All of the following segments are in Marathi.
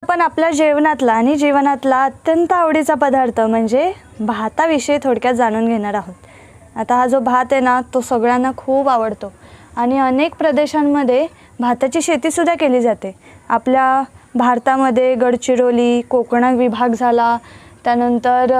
आपण आपल्या जेवणातला आणि जीवनातला अत्यंत आवडीचा पदार्थ म्हणजे भाताविषयी थोडक्यात जाणून घेणार आहोत। आता हा जो भात आहे ना तो सगळ्यांना खूप आवडतो आणि अनेक प्रदेशांमध्ये भाताची शेतीसुद्धा केली जाते। आपल्या भारतामध्ये गडचिरोली, कोकण विभाग झाला, त्यानंतर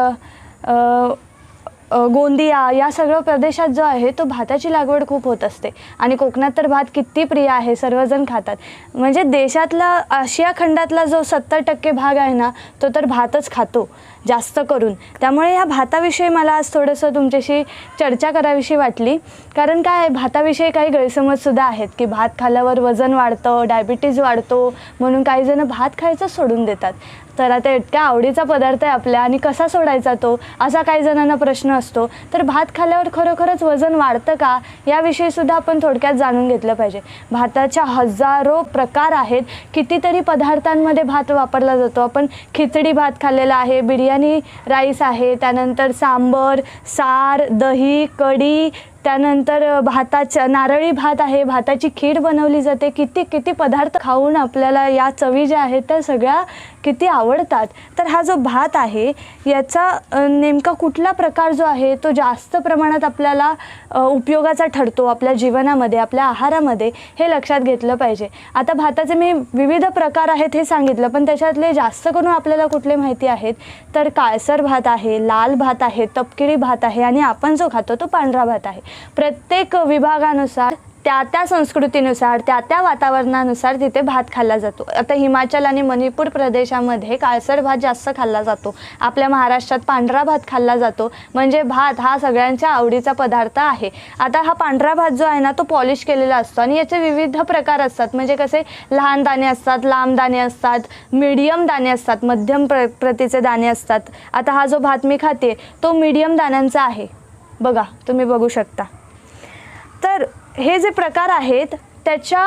गोंदिया या सगळ्या प्रदेशात जो आहे तो भाताची लागवड खूप होत असते आणि कोकणात तर भात किती प्रिय आहे, सर्वजण खातात। म्हणजे देशातला आशिया खंडातला जो 70% भाग आहे ना तो तर भातच खातो जास्त करून। त्यामुळे या भाताविषयी मला आज थोडंसं तुमच्याशी चर्चा करावीशी वाटली, कारण काय भाताविषयी काही गैरसमजसुद्धा आहेत की भात खाल्ल्यावर वजन वाढतं, डायबिटीज वाढतो, म्हणून काही जण भात खायचं सोडून देतात। तर आता इतका आवडीचा पदार्थ आहे आपल्या आणि कसा सोडायचा तो असा काही जणांना प्रश्न असतो। तर भात खाल्ल्यावर खरोखरच वजन वाढतं का याविषयी सुद्धा आपण थोडक्यात जाणून घेतलं पाहिजे। भाताच्या हजारो प्रकार आहेत, कितीतरी पदार्थांमध्ये भात वापरला जातो। आपण खिचडी भात खाल्लेला आहे, बिर्याणी राईस आहे, त्यानंतर सांबर, सार, दही, कढी, त्यानंतर भाताचा नारळी भात आहे, भाताची खीर बनवली जाते। किती किती पदार्थ खाऊन आपल्याला या चवी ज्या आहेत त्या सगळ्या किती आवडतात। तर हा जो भात आहे याचा नेमका कुठला प्रकार जो आहे तो जास्त प्रमाणात आपल्याला उपयोगाचा ठरतो आपल्या जीवनामध्ये, आपल्या आहारामध्ये, हे लक्षात घेतलं पाहिजे। आता भाताचे मी विविध प्रकार आहेत हे सांगितलं, पण त्याच्यातले जास्त करून आपल्याला कुठले माहिती आहेत तर काळसर भात आहे, लाल भात आहे, तपकिरी भात आहे आणि आपण जो खातो तो पांढरा भात आहे। प्रत्येक विभागानुसार त्या संस्कृतीनुसार त्या वातावरणानुसार तिथे भात खाल्ला जातो। आता हिमाचल आणि मणिपूर प्रदेशामध्ये काळसर भात जास्त खाल्ला जातो, आपल्या महाराष्ट्रात पांढरा भात खाल्ला जातो। म्हणजे भात हा सगळ्यांच्या आवडीचा पदार्थ आहे। आता हा पांढरा भात जो आहे ना तो पॉलिश केलेला असतो आणि याचे विविध प्रकार असतात, म्हणजे कसे लहान दाणे असतात, लांब दाणे असतात, मीडियम दाणे असतात, मध्यम प्रतीचे दाणे असतात। आता हा जो भात मी खाते तो मीडियम दाण्यांचा आहे, बघा तुम्ही बघू शकता। तर हे जे प्रकार आहेत त्याचा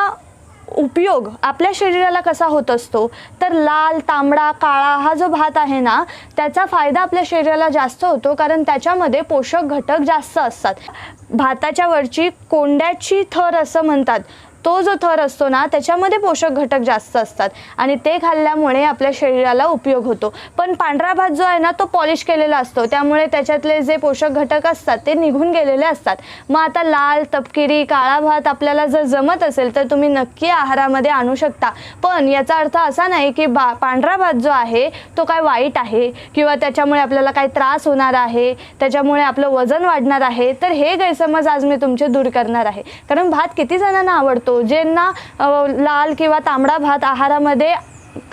उपयोग आपल्या शरीराला कसा होत असतो तर लाल, तांबडा, काळा हा जो भात आहे ना त्याचा फायदा आपल्या शरीराला जास्त होतो, कारण त्याच्यामध्ये पोषक घटक जास्त असतात। भाताच्या वरची कोंड्याची थर असं म्हणतात, तो जो थर असतो ना त्याच्यामध्ये पोषक घटक जास्त असतात आणि ते खाल्ल्यामुळे आपल्या शरीराला उपयोग होतो। पण पांढरा भात जो आहे ना तो पॉलिश केलेला असतो, त्यामुळे त्याच्यातले जे पोषक घटक असतात ते निघून गेलेले असतात। मग आता लाल, तपकिरी, काळा भात आपल्याला जर जमत असेल तर तुम्ही नक्की आहारामध्ये आणू शकता, पण याचा अर्थ असा नाही की पांढरा भात जो आहे तो काय वाईट आहे किंवा त्याच्यामुळे आपल्याला काही त्रास होणार आहे, त्याच्यामुळे आपलं वजन वाढणार आहे। तर हे गैरसमज आज मी तुमचे दूर करणार आहे, कारण भात किती जणांना आवडतो। ज्यांना लाल किंवा तांबडा भात आहारामध्ये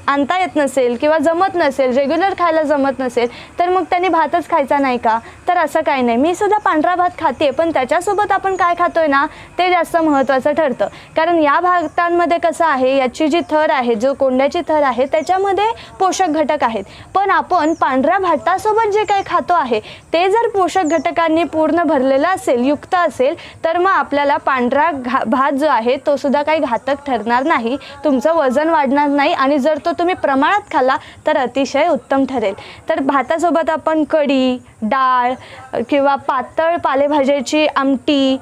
आणता येत नसेल किंवा जमत नसेल, रेग्युलर खायला जमत नसेल, तर मग त्यांनी भातच खायचा नाही का? तर असं काही नाही, मी सुद्धा पांढरा भात खाते, पण त्याच्यासोबत आपण काय खातोय ना ते जास्त महत्त्वाचं ठरतं। कारण या भातांमध्ये कसं आहे, याची जी थर आहे, जो कोंड्याची थर आहे त्याच्यामध्ये पोषक घटक आहेत, पण आपण पांढऱ्या भातासोबत जे काही खातो आहे ते जर पोषक घटकांनी पूर्ण भरलेलं असेल, युक्त असेल, तर मग आपल्याला पांढरा भात जो आहे तो सुद्धा काही घातक ठरणार नाही, तुमचं वजन वाढणार नाही आणि जर तो तुम्ही प्रमाणात खाल्ला तर अतिशय उत्तम ठरेल। तर भातासोबत आपण कढी, डाळ किंवा पातळ पालेभाज्याची आमटी,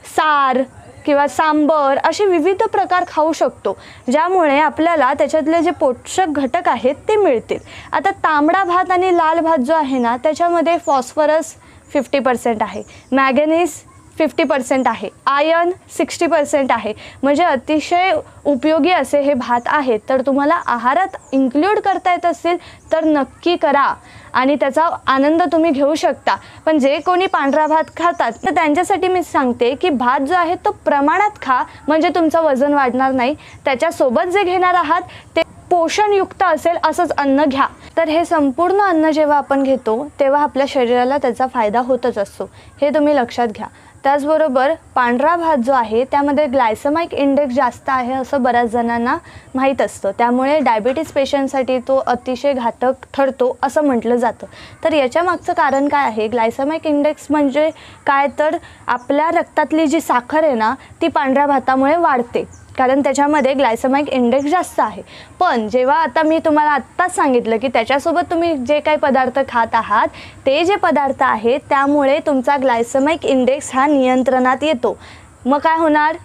सार किंवा सांबर असे विविध प्रकार खाऊ शकतो, ज्यामुळे आपल्याला त्याच्यातले जे पोषक घटक आहेत ते मिळतील। आता तांबडा भात आणि लाल भात जो आहे ना त्याच्यामध्ये फॉस्फरस 50% आहे, मॅंगनीज 50% आहे, आयर्न 60% आहे, म्हणजे अतिशय उपयोगी असे हे भात आहेत। तर तुम्हाला आहारात इन्क्लूड करता येत असेल तर नक्की करा आणि त्याचा आनंद तुम्ही घेऊ शकता। पण जे कोणी पांढरा भात खातात तर त्यांच्यासाठी मी सांगते की भात जो आहे तो प्रमाणात खा, म्हणजे तुमचं वजन वाढणार नाही। त्याच्यासोबत जे घेणार आहात ते पोषणयुक्त असेल असंच अन्न घ्या। तर हे संपूर्ण अन्न जेव्हा आपण घेतो तेव्हा आपल्या शरीराला त्याचा फायदा होतच असतो, हे तुम्ही लक्षात घ्या। त्याचबरोबर पांढरा भात जो आहे त्यामध्ये ग्लायसेमिक इंडेक्स जास्त आहे असं बऱ्याच जणांना माहीत असतं, त्यामुळे डायबिटीज पेशंटसाठी तो अतिशय घातक ठरतो असं म्हटलं जातं। तर याच्या मागचं कारण काय आहे? ग्लायसेमिक इंडेक्स म्हणजे काय तर आपल्या रक्तातली जी साखर आहे ना ती पांढऱ्या भातामुळे वाढते, कारण त्याच्यामध्ये ग्लायसेमिक इंडेक्स जास्त आहे। पण जेव्हा आता मी तुम्हाला आत्ताच सांगितलं की त्याच्यासोबत तुम्ही जे काही पदार्थ खात आहात ते जे पदार्थ आहेत त्यामुळे तुमचा ग्लायसेमिक इंडेक्स हा नियंत्रणात येतो, मग काय होणार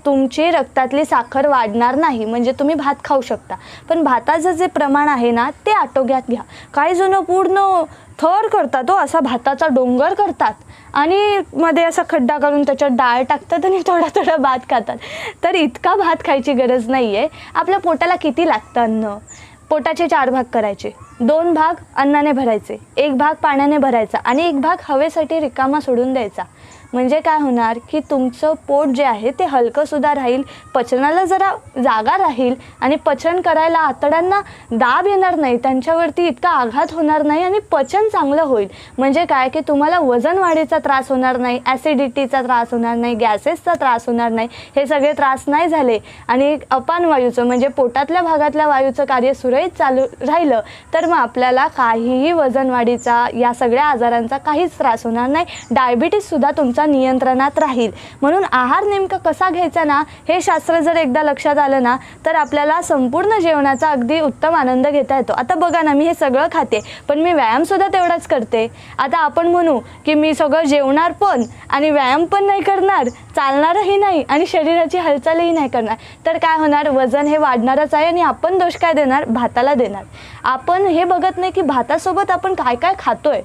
तुमची रक्तातली साखर वाढणार नाही, म्हणजे तुम्ही भात खाऊ शकता. पण भाताचं जे प्रमाण आहे ना ते आटोक्यात घ्या. काही जण पूर्ण थर करतात, तो असा भाताचा डोंगर करतात आणि मध्ये असा खड्डा करून त्याच्यात डाळ टाकतात आणि थोडा थोडा भात खातात. तर इतका भात खायची गरज नाही आहे. आपल्या पोटाला किती लागतं अन्न? पोटाचे 4 भाग करायचे, 2 भाग अन्नाने भरायचे, 1 भाग पाण्याने भरायचा आणि 1 भाग हवेसाठी रिकामा सोडून द्यायचा. म्हणजे काय होणार की तुमचं पोट जे आहे ते हलकंसुद्धा राहील, पचनाला जरा जागा राहील आणि पचन करायला आतड्यांना दाब येणार नाही, त्यांच्यावरती इतका आघात होणार नाही आणि पचन चांगलं होईल. म्हणजे काय की तुम्हाला वजन वाढीचा त्रास होणार नाही, ॲसिडिटीचा त्रास होणार नाही, गॅसेसचा त्रास होणार नाही. हे सगळे त्रास नाही झाले आणि अपान वायूचं म्हणजे पोटातल्या भागातल्या वायूचं कार्य सुरळीत चालू राहिलं तर मग आपल्याला काहीही वजन वाढीचा या सगळ्या आजारांचा काहीच त्रास होणार नाही. डायबिटीससुद्धा तुमचा नियंत्रणात राहील. म्हणून आहार नेमका कसा घ्यायचा ना हे शास्त्र जर एकदा लक्षात आलं ना तर आपल्याला संपूर्ण जेवणाचा अगदी उत्तम आनंद घेता येतो. आता बघा ना, मी हे सगळं खाते पण मी व्यायामसुद्धा तेवढाच करते. आता आपण म्हणू की मी सगळं जेवणार पण आणि व्यायाम पण नाही करणार, चालणारही नाही आणि शरीराची हालचालही नाही करणार, तर काय होणार? वजन हे वाढणारच आहे आणि आपण दोष काय देणार? भाताला देणार. आपण हे बघत नाही की भातासोबत आपण काय काय खातोय.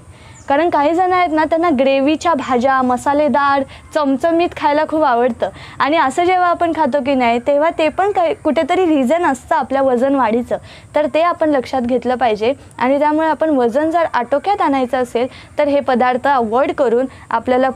कारण काही जण आहेत ना, त्यांना ग्रेव्हीच्या भाज्या, मसालेदार, चमचमीत खायला खूप आवडतं आणि असं जेव्हा आपण खातो की नाही तेव्हा ते पण काही कुठेतरी रिझन असतं आपल्या वजन वाढीचं. तर ते आपण लक्षात घेतलं पाहिजे आणि त्यामुळे आपण वजन जर आटोक्यात आणायचं असेल तर हे पदार्थ अवॉइड करून आपल्याला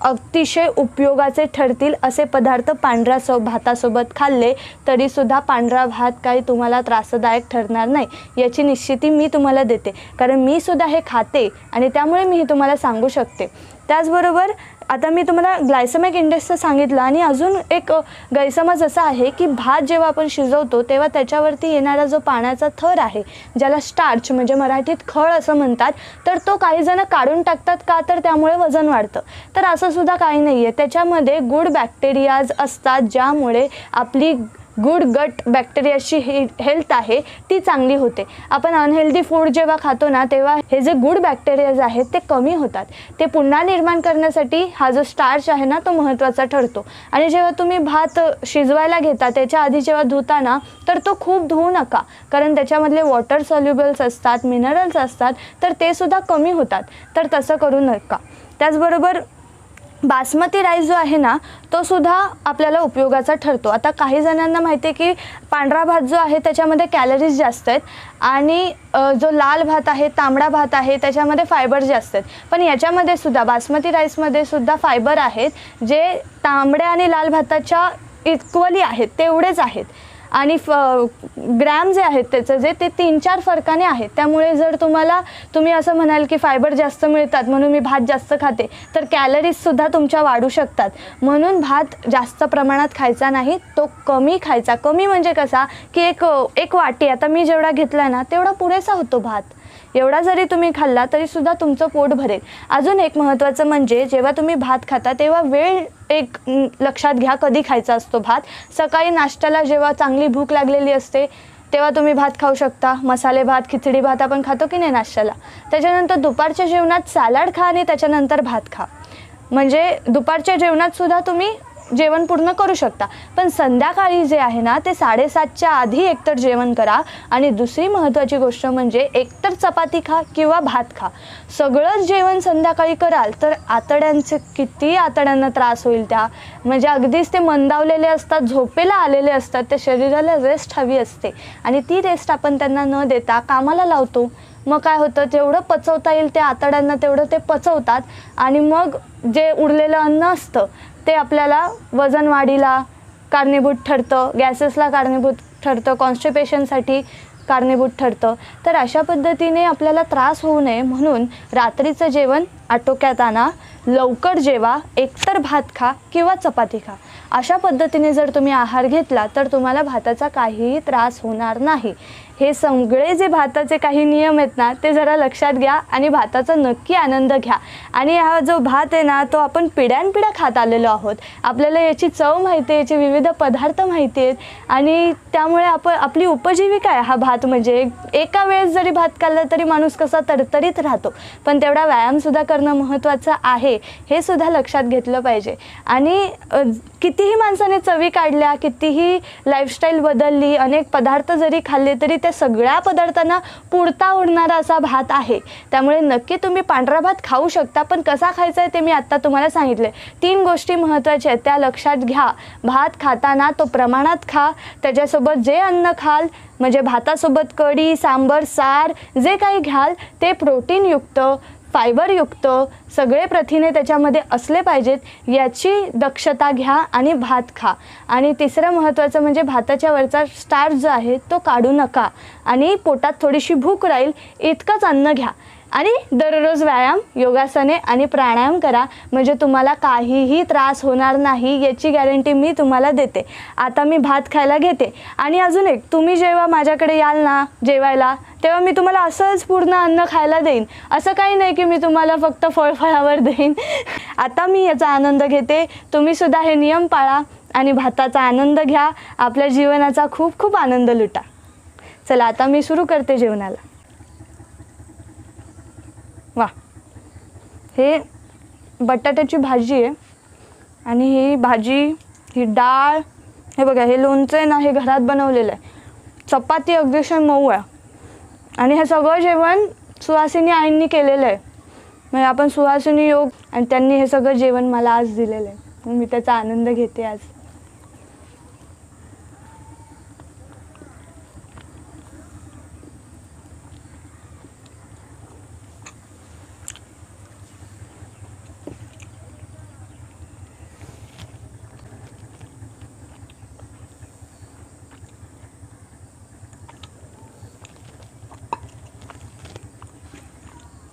अतिशय उपयोगाचे ठरतील असे पदार्थ पांढऱ्या भातासोबत खाल्ले तरीसुद्धा पांढरा भात काही तुम्हाला त्रासदायक ठरणार नाही, याची निश्चिती मी तुम्हाला देते. कारण मी सुद्धा हे खाते आणि त्यामुळे मी हे तुम्हाला सांगू शकते. त्याचबरोबर आता मी तुम्हाला ग्लायसेमिक इंडेक्सचं सांगितलं आणि अजून एक गैरसमज असा आहे की भात जेव्हा आपण शिजवतो तेव्हा त्याच्यावरती येणारा जो पाण्याचा थर आहे, ज्याला स्टार्च म्हणजे मराठीत खळ असं म्हणतात, तर तो काही जण काढून टाकतात का? तर त्यामुळे वजन वाढतं. तर असं सुद्धा काही नाही आहे. त्याच्यामध्ये गुड बॅक्टेरियाज असतात ज्यामुळे आपली गुड गट बॅक्टेरियाची हेल्थ आहे ती चांगली होते. आपण अनहेल्दी फूड जेव्हा खातो ना तेव्हा हे जे गुड बॅक्टेरियाज आहेत ते कमी होतात. ते पुन्हा निर्माण करण्यासाठी हा जो स्टार्च आहे ना तो महत्त्वाचा ठरतो. आणि जेव्हा तुम्ही भात शिजवायला घेता त्याच्या आधी जेव्हा धुता ना तर तो खूप धुवू नका, कारण त्याच्यामधले वॉटर सॉल्युबल्स असतात, मिनरल्स असतात, तर ते सुद्धा कमी होतात. तर तसं करू नका. त्याचबरोबर बासमती राईस जो आहे ना तो सुद्धा आपल्याला उपयोगाचा ठरतो. आता काही जणांना माहिती आहे की पांढरा भात जो आहे त्याच्यामध्ये कॅलरीज जास्त आहेत आणि जो लाल भात आहे, तांबडा भात आहे, त्याच्यामध्ये फायबर जास्त आहेत. पण याच्यामध्ये सुद्धा बासमती राईसमध्ये सुद्धा फायबर आहेत जे तांबड्या आणि लाल भाताच्या इक्वली आहेत, तेवढेच आहेत. आणि ग्रॅम जे आहेत त्याचं जे ते 3-4 फरकाने आहेत. त्यामुळे जर तुम्ही असं म्हणाल की फायबर जास्त मिळतात म्हणून मी भात जास्त खाते, तर कॅलरीजसुद्धा तुमच्या वाढू शकतात. म्हणून भात जास्त प्रमाणात खायचा नाही, तो कमी खायचा. कमी म्हणजे कसा की एक वाटी, आता मी जेवढा घेतला ना तेवढा पुरेसा होतो भात. एवढा जरी तुम्ही खाल्ला तरीसुद्धा तुमचं पोट भरेल. अजून एक महत्त्वाचं म्हणजे जेव्हा तुम्ही भात खाता तेव्हा वेळ एक लक्षात घ्या कधी खायचा असतो भात. सकाळी नाश्त्याला जेव्हा चांगली भूक लागलेली असते तेव्हा तुम्ही भात खाऊ शकता. मसाले भात, खिचडी भात आपण खातो की नाही नाश्त्याला. त्याच्यानंतर दुपारच्या जेवणात सॅलड खा आणि त्याच्यानंतर भात खा. म्हणजे दुपारच्या जेवणात सुद्धा तुम्ही जेवण पूर्ण करू शकता. पण संध्याकाळी जे आहे ना ते 7:30च्या आधी एकतर जेवण करा आणि दुसरी महत्त्वाची गोष्ट म्हणजे एकतर चपाती खा किंवा भात खा. सगळंच जेवण संध्याकाळी कराल तर किती आतड्यांना त्रास होईल. त्या म्हणजे अगदीच ते मंदावलेले असतात, झोपेला आलेले असतात. त्या शरीराला रेस्ट हवी असते आणि ती रेस्ट आपण त्यांना न देता कामाला लावतो. मग काय होतं, जेवढं पचवता येईल त्या आतड्यांना तेवढं ते पचवतात आणि मग जे उरलेलं अन्न असतं ते आपल्याला वजन वाढीला कारणीभूत ठरतं, गॅसेसला कारणीभूत ठरतं, कॉन्स्टिपेशनसाठी कारणीभूत ठरतं. तर अशा पद्धतीने आपल्याला त्रास होऊ नये म्हणून रात्रीचं जेवण आटोक्यात आणा, लवकर जेवा, एकतर भात खा किंवा चपाती खा. अशा पद्धतीने जर तुम्ही आहार घेतला तर तुम्हाला भाताचा काहीही त्रास होणार नाही. हे सगळे जे भाताचे काही नियम आहेत ना ते जरा लक्षात घ्या आणि भाताचा नक्की आनंद घ्या. आणि हा जो भात आहे ना तो आपण पिढ्यानपिढ्या खात आलेलो आहोत. आपल्याला याची चव माहिती आहे, याचे विविध पदार्थ माहिती आहेत आणि त्यामुळे आपली उपजीविका आहे हा भात. म्हणजे एका वेळेस जरी भात खाल्ला तरी माणूस कसा तरतरीत राहतो, पण तेवढा व्यायामसुद्धा करणं महत्त्वाचं आहे हे सुद्धा लक्षात घेतलं पाहिजे. आणि कितीही माणसाने चवी काढल्या, कितीही लाईफस्टाईल बदलली, अनेक पदार्थ जरी खाल्ले तरी त्या सगळ्या पदार्थांना पुरता उरणारा असा भात आहे. त्यामुळे नक्की तुम्ही पांढरा भात खाऊ शकता, पण कसा खायचा आहे ते मी आत्ता तुम्हाला सांगितले. 3 गोष्टी महत्त्वाच्या आहेत त्या लक्षात घ्या. भात खाताना तो प्रमाणात खा. त्याच्यासोबत जे अन्न खाल म्हणजे भातासोबत कढी, सांबर, सार जे काही घ्याल ते प्रोटीनयुक्त, फायबरयुक्त सगळे प्रथिने त्याच्यामध्ये असले पाहिजेत याची दक्षता घ्या आणि भात खा. आणि तिसरं महत्त्वाचं म्हणजे भाताच्या वरचा स्टार्च जो आहे तो काढू नका आणि पोटात थोडीशी भूक राहील इतकंच अन्न घ्या. आणि दररोज व्यायाम, योगासने आणि प्राणायाम करा म्हणजे तुम्हाला काहीही त्रास होणार नाही याची गॅरंटी मी तुम्हाला देते. आता मी भात खायला घेते. आणि अजून एक, तुम्ही जेव्हा माझ्याकडे याल ना जेवायला तेव्हा मी तुम्हाला असंच पूर्ण अन्न खायला देईन. असं काही नाही की मी तुम्हाला फक्त फळफळावर देईन. आता मी याचा आनंद घेते. तुम्ही सुद्धा हे नियम पाळा आणि भाताचा आनंद घ्या. आपल्या जीवनाचा खूप खूप आनंद लुटा. चला आता मी सुरू करते जेवणाला. वा, हे बटाट्याची भाजी आहे आणि ही भाजी, ही डाळ, हे बघा हे लोणचं आहे ना हे घरात बनवलेलं आहे. चपाती अगदीशय मऊ आहे आणि हे सगळं जेवण सुहासिनी आईंनी केलेलं आहे. म्हणजे आपण सुहासिनी योग आणि त्यांनी हे सगळं जेवण मला आज दिलेलं आहे. मी त्याचा आनंद घेते आज.